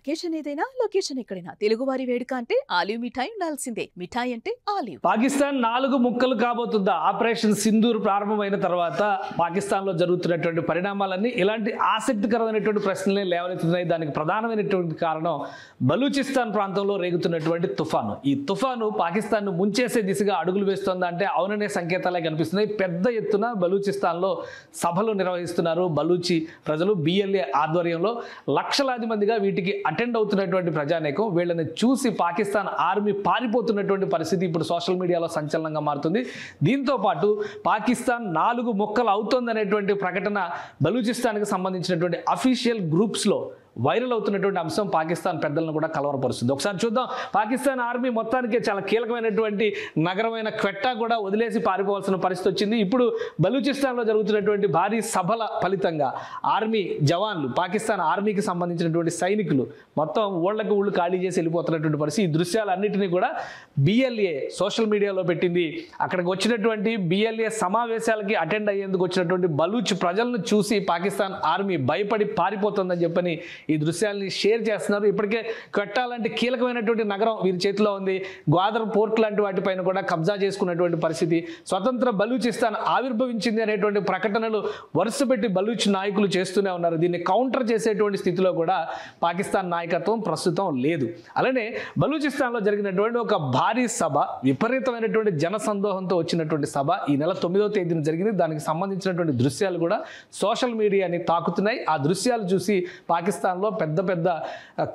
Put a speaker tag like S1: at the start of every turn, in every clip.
S1: Occasion ఏదైనా location ఎక్కడైనా తెలుగువారి వేడుక అంటే ఆలివ్ మిఠాయి ఉండాల్సిందే. మిఠాయి అంటే ఆలివ్.
S2: పాకిస్తాన్ 4 ముక్కలు కాబోతుందా? ఆపరేషన్ సింధూర్ ప్రారంభమైన తర్వాత పాకిస్తాన్లో జరుగుతున్నటువంటి పరిణామాలన్నీ ఇలాంటి ఆసక్తికరమైనటువంటి ప్రశ్నలే లేవనెత్తుతున్నాయి. దానికి ప్రధానమైనటువంటి కారణం బలూచిస్తాన్ ప్రాంతంలో రేగుతున్నటువంటి తుఫాను. ఈ తుఫాను పాకిస్తాన్ను ముంచేసే దిశగా అడుగులు వేస్తోందా అంటే అవుననే సంకేతాలే కనిపిస్తున్నాయి. పెద్ద ఎత్తున బలూచిస్తాన్లో సభలు నిర్వహిస్తున్నారు బలూచి ప్రజలు. బిఎల్ఏ ఆధ్వర్యంలో లక్షలాది మందిగా వీటికి అటెండ్ అవుతున్నటువంటి ప్రజానేకం. వీళ్ళని చూసి పాకిస్తాన్ ఆర్మీ పారిపోతున్నటువంటి పరిస్థితి ఇప్పుడు సోషల్ మీడియాలో సంచలనంగా మారుతుంది. దీంతో పాటు పాకిస్తాన్ 4 ముక్కలు అవుతోందనేటువంటి ప్రకటన బలూచిస్తాన్కి సంబంధించినటువంటి అఫీషియల్ గ్రూప్స్లో వైరల్ అవుతున్నటువంటి అంశం పాకిస్తాన్ పెద్దలను కూడా కలవరపరుస్తుంది. ఒకసారి చూద్దాం. పాకిస్తాన్ ఆర్మీ మొత్తానికి చాలా కీలకమైనటువంటి నగరమైన క్వెట్టా కూడా వదిలేసి పారిపోవాల్సిన పరిస్థితి వచ్చింది. ఇప్పుడు బలూచిస్తాన్లో జరుగుతున్నటువంటి భారీ సభల ఫలితంగా ఆర్మీ జవాన్లు, పాకిస్తాన్ ఆర్మీకి సంబంధించినటువంటి సైనికులు మొత్తం ఊళ్ళకి ఊళ్ళు ఖాళీ చేసి వెళ్ళిపోతున్నటువంటి పరిస్థితి. ఈ దృశ్యాలన్నింటినీ కూడా బిఎల్ఏ సోషల్ మీడియాలో పెట్టింది. అక్కడికి వచ్చినటువంటి బిఎల్ఏ సమావేశాలకి అటెండ్ అయ్యేందుకు వచ్చినటువంటి బలూచ్ ప్రజలను చూసి పాకిస్తాన్ ఆర్మీ భయపడి పారిపోతుందని చెప్పని ఈ దృశ్యాలని షేర్ చేస్తున్నారు. ఇప్పటికే క్వెట్టా లాంటి కీలకమైనటువంటి నగరం వీరి చేతిలో ఉంది. గ్వాదర్ పోర్ట్ లాంటి వాటిపైన కూడా కబ్జా చేసుకున్నటువంటి పరిస్థితి. స్వతంత్ర బలూచిస్తాన్ ఆవిర్భవించింది అనేటువంటి ప్రకటనలు వరుసపెట్టి బలూచ్ నాయకులు చేస్తూనే ఉన్నారు. దీన్ని కౌంటర్ చేసేటువంటి స్థితిలో కూడా పాకిస్తాన్ నాయకత్వం ప్రస్తుతం లేదు. అలానే బలూచిస్తాన్లో జరిగినటువంటి ఒక భారీ సభ, విపరీతమైనటువంటి జనసందోహంతో వచ్చినటువంటి సభ ఈ నెల 9వ తేదీన జరిగింది. దానికి సంబంధించినటువంటి దృశ్యాలు కూడా సోషల్ మీడియాని తాకుతున్నాయి. ఆ దృశ్యాలు చూసి పాకిస్తాన్లో పెద్ద పెద్ద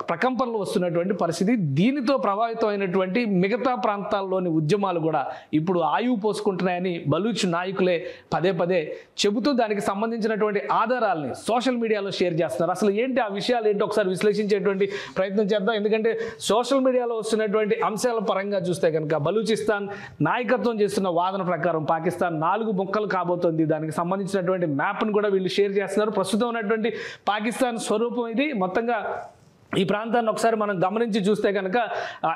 S2: ప్రకంపనలు వస్తున్నటువంటి పరిస్థితి. దీనితో ప్రభావితమైనటువంటి మిగతా ప్రాంతాల్లోని ఉద్యమాలు కూడా ఇప్పుడు ఆయువు పోసుకుంటున్నాయని బలూచ్ నాయకులే పదే పదే చెబుతూ దానికి సంబంధించినటువంటి ఆధారాలని సోషల్ మీడియాలో షేర్ చేస్తున్నారు. అసలు ఏంటి ఆ విషయాలు ఏంటి ఒకసారి విశ్లేషించేటువంటి ప్రయత్నం చేద్దాం. ఎందుకంటే సోషల్ మీడియాలో వస్తున్నటువంటి అంశాల పరంగా చూస్తే కనుక బలూచిస్తాన్ నాయకత్వం చేస్తున్న వాదన ప్రకారం పాకిస్తాన్ 4 ముక్కలు కాబోతోంది. దానికి సంబంధించినటువంటి మ్యాప్ను కూడా వీళ్ళు షేర్ చేస్తున్నారు. ప్రస్తుతం ఉన్నటువంటి పాకిస్తాన్ స్వరూపం ఇది. మొత్తంగా ఈ ప్రాంతాన్ని ఒకసారి మనం గమనించి చూస్తే కనుక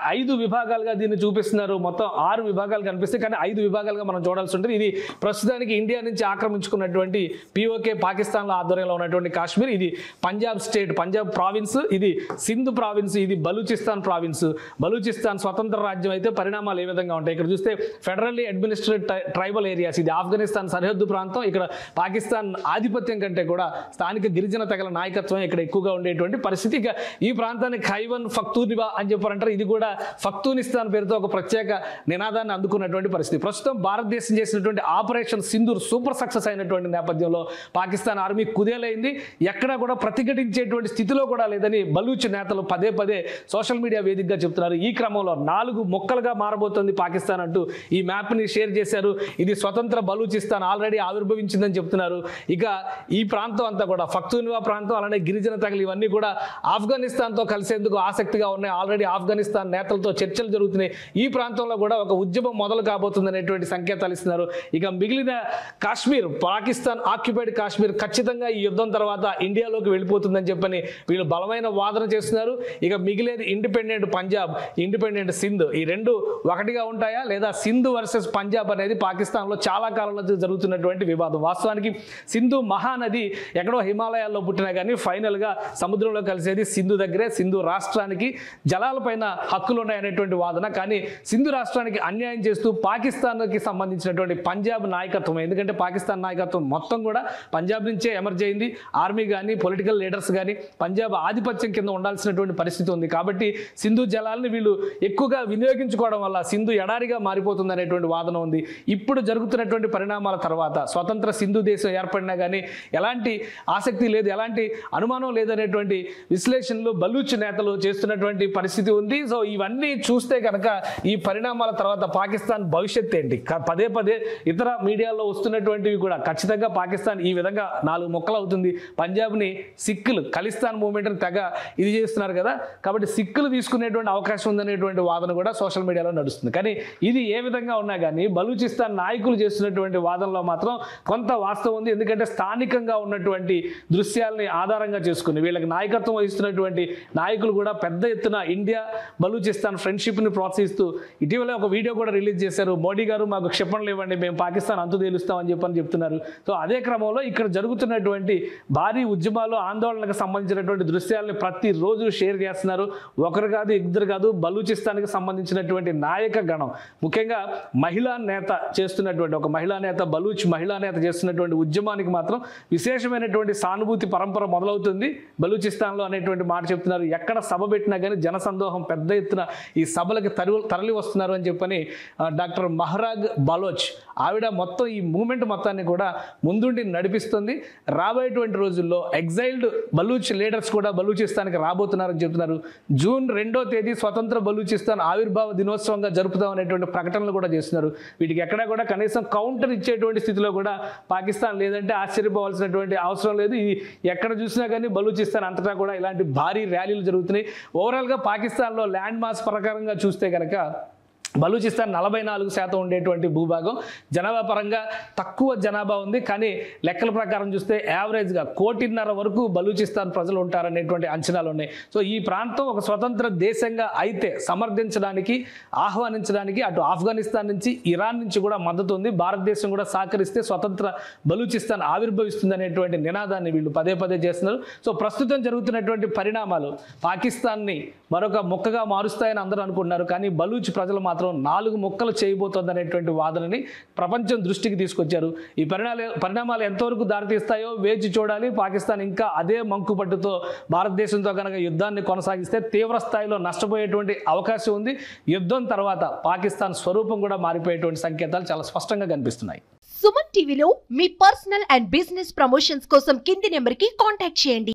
S2: 5 విభాగాలుగా దీన్ని చూపిస్తున్నారు. మొత్తం 6 విభాగాలు కనిపిస్తాయి, కానీ 5 విభాగాలుగా మనం చూడాల్సి ఉంటుంది. ఇది ప్రస్తుతానికి ఇండియా నుంచి ఆక్రమించుకున్నటువంటి పిఓకే పాకిస్తాన్లో ఆధ్వర్యంలో ఉన్నటువంటి కాశ్మీర్, ఇది పంజాబ్ స్టేట్, పంజాబ్ ప్రావిన్స్, ఇది సింధ్ ప్రావిన్స్, ఇది బలూచిస్తాన్ ప్రావిన్స్. బలూచిస్తాన్ స్వతంత్ర రాజ్యం అయితే పరిణామాలు ఏ విధంగా ఉంటాయి ఇక్కడ చూస్తే ఫెడరల్లీ అడ్మినిస్ట్రేట్ ట్రైబల్ ఏరియాస్, ఇది ఆఫ్ఘనిస్తాన్ సరిహద్దు ప్రాంతం. ఇక్కడ పాకిస్తాన్ ఆధిపత్యం కంటే కూడా స్థానిక గిరిజన తెగల నాయకత్వం ఇక్కడ ఎక్కువగా ఉండేటువంటి పరిస్థితి. ఇక ఈ ప్రాంతాన్ని ఖైవన్ ఫఖ్తూనిబా అని చెప్పారంటారు. ఇది కూడా ఫఖ్తూనిస్తాన్ పేరుతో ఒక ప్రత్యేక నినాదాన్ని అందుకున్నటువంటి పరిస్థితి. ప్రస్తుతం భారతదేశం చేసినటువంటి ఆపరేషన్ సింధూర్ సూపర్ సక్సెస్ అయినటువంటి నేపథ్యంలో పాకిస్తాన్ ఆర్మీ కుదేలైంది. ఎక్కడా కూడా ప్రతిఘటించేటువంటి స్థితిలో కూడా లేదని బలూచ్ నేతలు పదే పదే సోషల్ మీడియా వేదికగా చెప్తున్నారు. ఈ క్రమంలో 4 ముక్కలుగా మారబోతోంది పాకిస్తాన్ అంటూ ఈ మ్యాప్ని షేర్ చేశారు. ఇది స్వతంత్ర బలూచిస్తాన్ ఆల్రెడీ ఆవిర్భవించిందని చెప్తున్నారు. ఇక ఈ ప్రాంతం అంతా కూడా ఫఖ్తూనిబా ప్రాంతం, అలానే గిరిజన తెగలు ఇవన్నీ కూడా ఆఫ్ఘనిస్తాన్తో కలిసేందుకు ఆసక్తిగా ఉన్నాయి. ఆల్రెడీ ఆఫ్ఘనిస్తాన్ నేతలతో చర్చలు జరుగుతున్నాయి. ఈ ప్రాంతంలో కూడా ఒక ఉద్యమం మొదలు కాబోతుంది అనేటువంటి సంకేతాలు ఇస్తున్నారు. ఇక మిగిలిన కాశ్మీర్, పాకిస్తాన్ ఆక్యుపైడ్ కాశ్మీర్ ఖచ్చితంగా ఈ యుద్ధం తర్వాత ఇండియాలోకి వెళ్ళిపోతుందని చెప్పని వీళ్ళు బలమైన వాదన చేస్తున్నారు. ఇక మిగిలేది ఇండిపెండెంట్ పంజాబ్, ఇండిపెండెంట్ సింధ్, ఈ రెండు ఒకటిగా ఉంటాయా లేదా సింధు వర్సెస్ పంజాబ్ అనేది పాకిస్తాన్లో చాలా కాలం నుంచి జరుగుతున్నటువంటి వివాదం. వాస్తవానికి సింధు మహానది ఎక్కడో హిమాలయాల్లో పుట్టినా కానీ ఫైనల్గా సముద్రంలో కలిసేది సింధు దగ్గరే. సింధు రాష్ట్రానికి జలాలపైన హక్కులు ఉన్నాయనేటువంటి వాదన. కానీ సింధు రాష్ట్రానికి అన్యాయం చేస్తూ పాకిస్తాన్కి సంబంధించినటువంటి పంజాబ్ నాయకత్వం, ఎందుకంటే పాకిస్తాన్ నాయకత్వం మొత్తం కూడా పంజాబ్ నుంచే ఎమర్జ్ అయింది. ఆర్మీ కానీ పొలిటికల్ లీడర్స్ కానీ పంజాబ్ ఆధిపత్యం కింద ఉండాల్సినటువంటి పరిస్థితి ఉంది. కాబట్టి సింధు జలాలని వీళ్ళు ఎక్కువగా వినియోగించుకోవడం వల్ల సింధు ఎడారిగా మారిపోతుంది అనేటువంటి వాదన ఉంది. ఇప్పుడు జరుగుతున్నటువంటి పరిణామాల తర్వాత స్వతంత్ర సింధు దేశం ఏర్పడినా కానీ ఎలాంటి ఆసక్తి లేదు, ఎలాంటి అనుమానం లేదనేటువంటి విశ్లేషణలు బలూచ్ నేతలు చేస్తున్నటువంటి పరిస్థితి ఉంది. సో ఇవన్నీ చూస్తే కనుక ఈ పరిణామాల తర్వాత పాకిస్తాన్ భవిష్యత్ ఏంటి? పదే పదే ఇతర మీడియాలో వస్తున్నటువంటివి కూడా ఖచ్చితంగా పాకిస్తాన్ ఈ విధంగా 4 ముక్కలు అవుతుంది. పంజాబ్ని సిక్కులు ఖలిస్తాన్ మూవ్మెంట్ని తెగ ఇది చేస్తున్నారు కదా, కాబట్టి సిక్కులు తీసుకునేటువంటి అవకాశం ఉందనేటువంటి వాదన కూడా సోషల్ మీడియాలో నడుస్తుంది. కానీ ఇది ఏ విధంగా ఉన్నా కానీ బలూచిస్తాన్ నాయకులు చేస్తున్నటువంటి వాదనలో మాత్రం కొంత వాస్తవం ఉంది. ఎందుకంటే స్థానికంగా ఉన్నటువంటి దృశ్యాలని ఆధారంగా చేసుకుని వీళ్ళకి నాయకత్వం వహిస్తున్నటువంటి ఉన్నటువంటి నాయకులు కూడా పెద్ద ఎత్తున ఇండియా బలూచిస్తాన్ ఫ్రెండ్షిప్ని ప్రోత్సహిస్తూ ఇటీవల ఒక వీడియో కూడా రిలీజ్ చేశారు. మోడీ గారు మాకు క్షిపణులు ఇవ్వండి, మేము పాకిస్తాన్ అంతు తేలుస్తామని చెప్తున్నారు. సో అదే క్రమంలో ఇక్కడ జరుగుతున్నటువంటి భారీ ఉద్యమాలు ఆందోళనకు సంబంధించినటువంటి దృశ్యాలను ప్రతిరోజు షేర్ చేస్తున్నారు. ఒకరు కాదు, ఇద్దరు కాదు, బలూచిస్తాన్కి సంబంధించినటువంటి నాయక గణం, ముఖ్యంగా మహిళా నేత చేస్తున్నటువంటి ఒక మహిళా నేత, బలూచ్ మహిళా నేత చేస్తున్నటువంటి ఉద్యమానికి మాత్రం విశేషమైనటువంటి సానుభూతి పరంపర మొదలవుతుంది బలూచిస్తాన్లో అనేటువంటి మాట చెప్తున్నారు. ఎక్కడ సభ పెట్టినా కానీ జనసందోహం పెద్ద ఎత్తున ఈ సభలకు తరలి వస్తున్నారు అని చెప్పని డాక్టర్ మహరాగ్ బలోచ్ ఆవిడ మొత్తం ఈ మూమెంట్ మొత్తాన్ని కూడా ముందుండి నడిపిస్తుంది. రాబోయేటువంటి రోజుల్లో ఎగ్జైల్డ్ బలూచ్ లీడర్స్ కూడా బలూచిస్తాన్కి రాబోతున్నారని చెప్తున్నారు. జూన్ 2వ తేదీ స్వతంత్ర బలూచిస్తాన్ ఆవిర్భావ దినోత్సవంగా జరుపుతాం అనేటువంటి ప్రకటనలు కూడా చేస్తున్నారు. వీటికి ఎక్కడా కూడా కనీసం కౌంటర్ ఇచ్చేటువంటి స్థితిలో కూడా పాకిస్తాన్ లేదంటే ఆశ్చర్యపోవాల్సినటువంటి అవసరం లేదు. ఇది ఎక్కడ చూసినా కానీ బలూచిస్తాన్ అంతటా కూడా ఇలాంటి భారీ ర్యాలీలు జరుగుతున్నాయి. ఓవరాల్గా పాకిస్తాన్లో ల్యాండ్ మాస్ ప్రకారంగా చూస్తే కనుక బలూచిస్తాన్ 44% ఉండేటువంటి భూభాగం, జనాభా పరంగా తక్కువ జనాభా ఉంది. కానీ లెక్కల ప్రకారం చూస్తే యావరేజ్గా 1.5 వరకు బలూచిస్తాన్ ప్రజలు ఉంటారనేటువంటి అంచనాలు ఉన్నాయి. సో ఈ ప్రాంతం ఒక స్వతంత్ర దేశంగా అయితే సమర్థించడానికి, ఆహ్వానించడానికి అటు ఆఫ్ఘనిస్తాన్ నుంచి, ఇరాన్ నుంచి కూడా మద్దతు ఉంది. భారతదేశం కూడా సహకరిస్తే స్వతంత్ర బలూచిస్తాన్ ఆవిర్భవిస్తుంది అనేటువంటి నినాదాన్ని వీళ్ళు పదే పదే చేస్తున్నారు. సో ప్రస్తుతం జరుగుతున్నటువంటి పరిణామాలు పాకిస్తాన్ని మరొక ముక్కగా మారుస్తాయని అందరూ అనుకుంటున్నారు. కానీ బలూచ్ ప్రజలు మాత్రం 4 ముక్కలు చేయబోతోంది అనేటువంటి వాదనని ప్రపంచం దృష్టికి తీసుకొచ్చారు. ఈ పరిణామాలు ఎంతవరకు దారితీస్తాయో వేచి చూడాలి. పాకిస్తాన్ ఇంకా అదే మంకుపట్టుతో భారతదేశంతో కనుక యుద్ధాన్ని కొనసాగిస్తే తీవ్ర స్థాయిలో నష్టపోయేటువంటి అవకాశం ఉంది. యుద్ధం తర్వాత పాకిస్తాన్ స్వరూపం కూడా మారిపోయేటువంటి సంకేతాలు చాలా స్పష్టంగా కనిపిస్తున్నాయి.
S3: సుమన్ టీవీలో మీ పర్సనల్ అండ్ బిజినెస్ ప్రమోషన్స్ కోసం కింది నెంబర్కి కాంటాక్ట్ చేయండి.